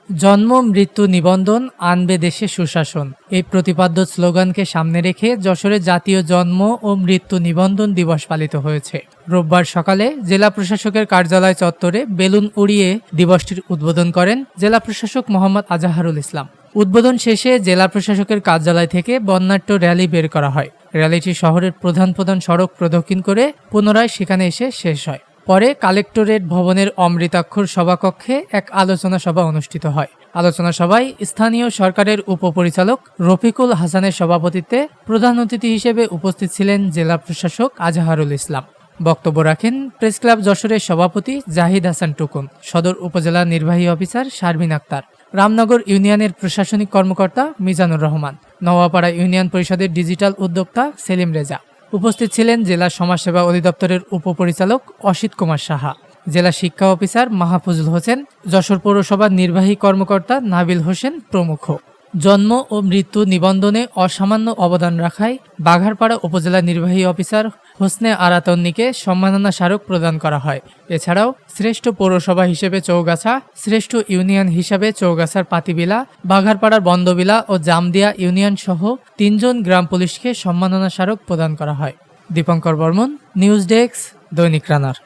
জন্ম মৃত্যু নিবন্ধন আনবে দেশে সুশাসন, এই প্রতিপাদ্য স্লোগানকে সামনে রেখে যশোরে জাতীয় জন্ম ও মৃত্যু নিবন্ধন দিবস পালিত হয়েছে। রোববার সকালে জেলা প্রশাসকের কার্যালয় চত্বরে বেলুন উড়িয়ে দিবসটির উদ্বোধন করেন জেলা প্রশাসক মোহাম্মদ আজাহারুল ইসলাম। উদ্বোধন শেষে জেলা প্রশাসকের কার্যালয় থেকে বর্ণাঢ্য র্যালি বের করা হয়। র্যালিটি শহরের প্রধান প্রধান সড়ক প্রদক্ষিণ করে পুনরায় সেখানে এসে শেষ হয়। পরে কালেক্টরেট ভবনের অমৃতাক্ষর সভাকক্ষে এক আলোচনা সভা অনুষ্ঠিত হয়। আলোচনা সভায় স্থানীয় সরকারের উপপরিচালক রফিকুল হাসানের সভাপতিত্বে প্রধান অতিথি হিসেবে উপস্থিত ছিলেন জেলা প্রশাসক আজাহারুল ইসলাম। বক্তব্য রাখেন প্রেস ক্লাব যশোরের সভাপতি জাহিদ হাসান টুকুন, সদর উপজেলা নির্বাহী অফিসার শারমিন আক্তার, রামনগর ইউনিয়নের প্রশাসনিক কর্মকর্তা মিজানুর রহমান, নওয়াপাড়া ইউনিয়ন পরিষদের ডিজিটাল উদ্যোক্তা সেলিম রেজা। উপস্থিত ছিলেন জেলা সমাজসেবা অধিদপ্তরের উপপরিচালক অসিত কুমার সাহা, জেলা শিক্ষা অফিসার মাহফুজুল হোসেন, যশোর পৌরসভার নির্বাহী কর্মকর্তা নাবিল হোসেন প্রমুখ। জন্ম ও মৃত্যু নিবন্ধনে অসামান্য অবদান রাখায় বাঘারপাড়া উপজেলা নির্বাহী অফিসার হোসনে আরা তন্নিকে সম্মাননা স্মারক প্রদান করা হয়। এছাড়াও শ্রেষ্ঠ পৌরসভা হিসেবে চৌগাছা, শ্রেষ্ঠ ইউনিয়ন হিসাবে চৌগাছার পাতিবিলা, বাঘারপাড়ার বন্দবিলা ও জামদিয়া ইউনিয়ন সহ ৩ জন গ্রাম পুলিশকে সম্মাননা স্মারক প্রদান করা হয়। দীপঙ্কর বর্মন, নিউজ ডেস্ক, দৈনিক রানার।